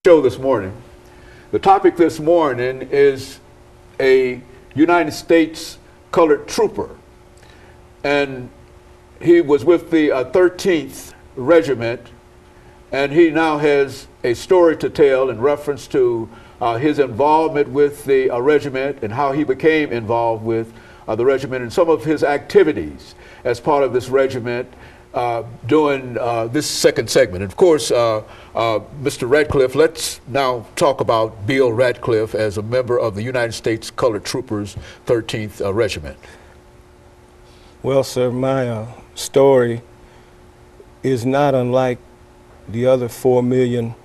Show this morning. The topic this morning is a United States colored trooper, and he was with the 13th Regiment, and he now has a story to tell in reference to his involvement with the regiment and how he became involved with the regiment and some of his activities as part of this regiment during this second segment. And of course, Mr. Radcliffe, let's now talk about Bill Radcliffe as a member of the United States Colored Troopers 13th Regiment. Well, sir, my story is not unlike the other 4 million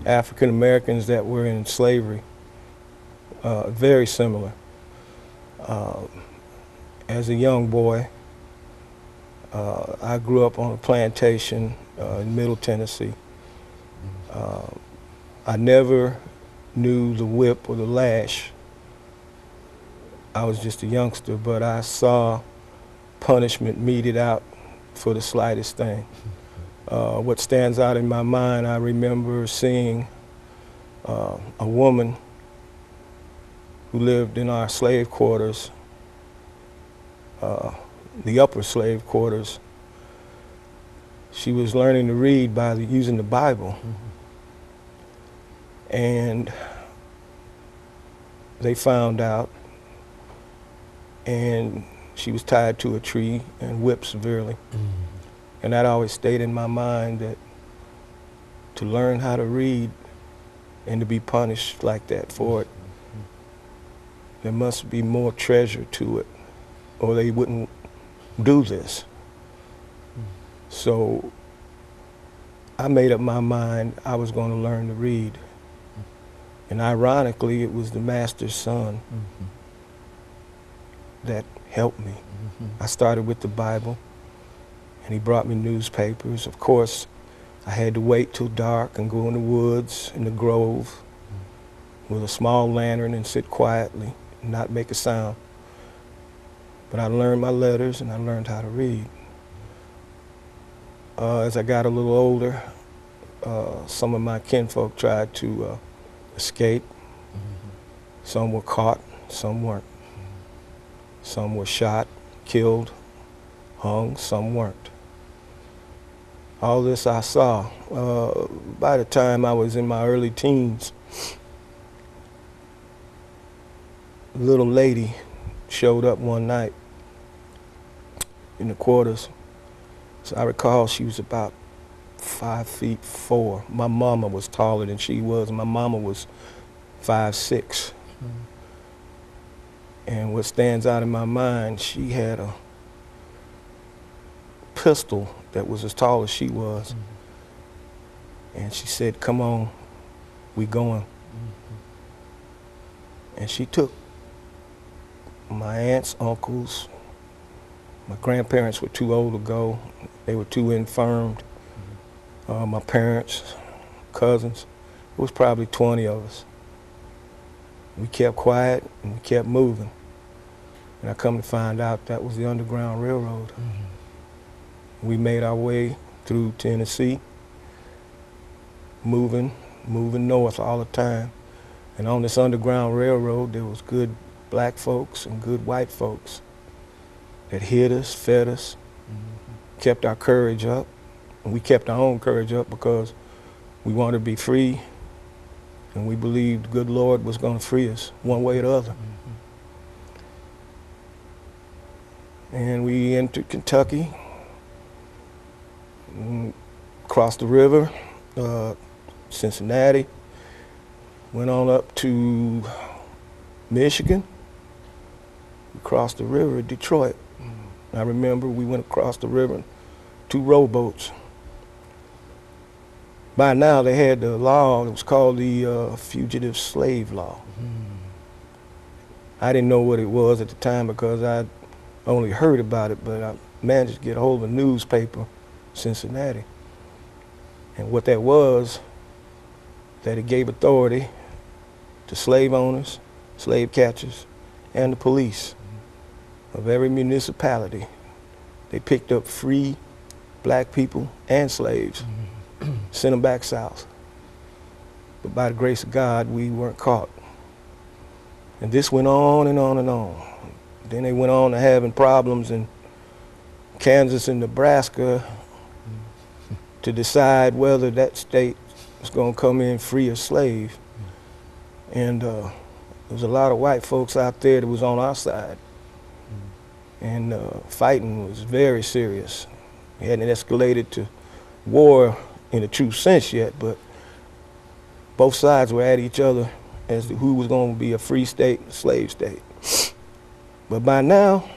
African Americans that were in slavery. Very similar. As a young boy, I grew up on a plantation in Middle Tennessee. I never knew the whip or the lash. I was just a youngster, but I saw punishment meted out for the slightest thing. What stands out in my mind, I remember seeing a woman who lived in our slave quarters, the upper slave quarters. She was learning to read by using the Bible. And they found out, and she was tied to a tree and whipped severely. And that always stayed in my mind, that to learn how to read and to be punished like that for it, there must be more treasure to it, or they wouldn't do this. So I made up my mind I was going to learn to read. And ironically, it was the master's son that helped me. I started with the Bible, and he brought me newspapers. Of course, I had to wait till dark and go in the woods, in the grove, with a small lantern and sit quietly and not make a sound. But I learned my letters and I learned how to read. As I got a little older, some of my kinfolk tried to escape. Some were caught, some weren't. Some were shot, killed, hung, some weren't. All this I saw. By the time I was in my early teens, a little lady showed up one night in the quarters. So I recall she was about 5'4". My mama was taller than she was. My mama was 5'6". And what stands out in my mind, she had a pistol that was as tall as she was. And she said, "Come on, we going." And she took my aunts, uncles. My grandparents were too old to go. They were too infirmed. My parents, cousins, it was probably 20 of us. We kept quiet and we kept moving. And I come to find out that was the Underground Railroad. We made our way through Tennessee, moving north all the time. And on this Underground Railroad, there was good black folks and good white folks that hid us, fed us, kept our courage up. And we kept our own courage up because we wanted to be free, and we believed the good Lord was going to free us one way or the other. And we entered Kentucky, crossed the river, Cincinnati, went on up to Michigan. We crossed the river at Detroit. I remember we went across the river in 2 rowboats. By now they had the law, it was called the Fugitive Slave Law. I didn't know what it was at the time because I only heard about it, but I managed to get a hold of a newspaper, Cincinnati. And what that was, that it gave authority to slave owners, slave catchers, and the police of every municipality. They picked up free black people and slaves, sent them back south. but by the grace of God, we weren't caught. And this went on and on and on. Then they went on to having problems in Kansas and Nebraska to decide whether that state was going to come in free or slave. And there was a lot of white folks out there that was on our side. And fighting was very serious. It hadn't escalated to war in a true sense yet, but both sides were at each other as to who was going to be a free state, a slave state. But by now,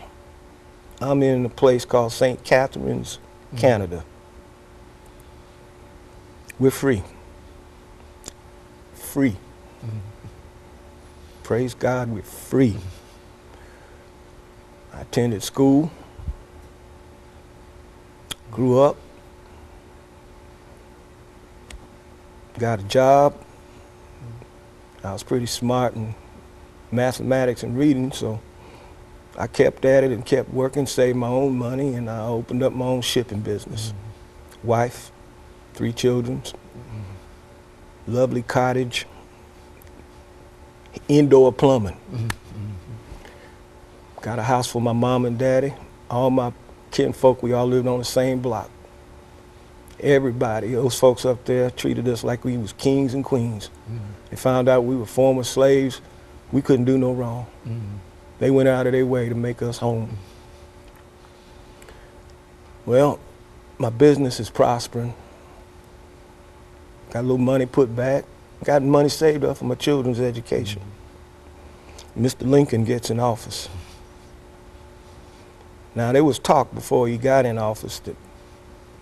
I'm in a place called St. Catharines, Canada. We're free. Free. Praise God, we're free. I attended school, grew up, got a job. I was pretty smart in mathematics and reading, so I kept at it and kept working, saved my own money, and I opened up my own shipping business. Wife, 3 children, lovely cottage, indoor plumbing. Got a house for my mom and daddy. All my kinfolk, we all lived on the same block. Everybody, those folks up there treated us like we was kings and queens. They found out we were former slaves. We couldn't do no wrong. They went out of their way to make us home. Well, my business is prospering. Got a little money put back. Got money saved up for my children's education. Mr. Lincoln gets in office. Now, there was talk before he got in office that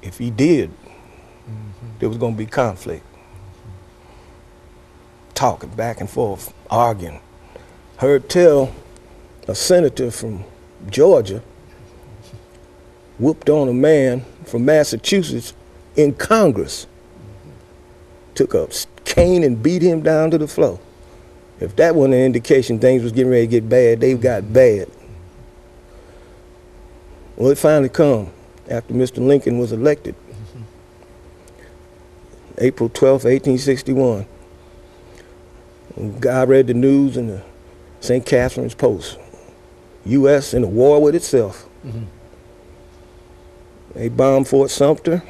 if he did, there was going to be conflict. Talking back and forth, arguing. Heard tell a senator from Georgia whooped on a man from Massachusetts in Congress. Took a cane and beat him down to the floor. If that wasn't an indication things was getting ready to get bad, they got bad. Well, it finally come after Mr. Lincoln was elected. April 12th, 1861. I read the news in the St. Catharines Post. U.S. in a war with itself. They bombed Fort Sumter.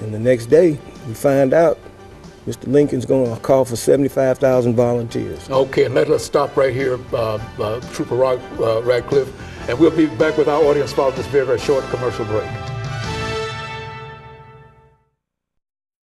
And the next day, we find out Mr. Lincoln's going to call for 75,000 volunteers. Okay, and let us stop right here, Trooper Radcliffe, and we'll be back with our audience following this very, very short commercial break.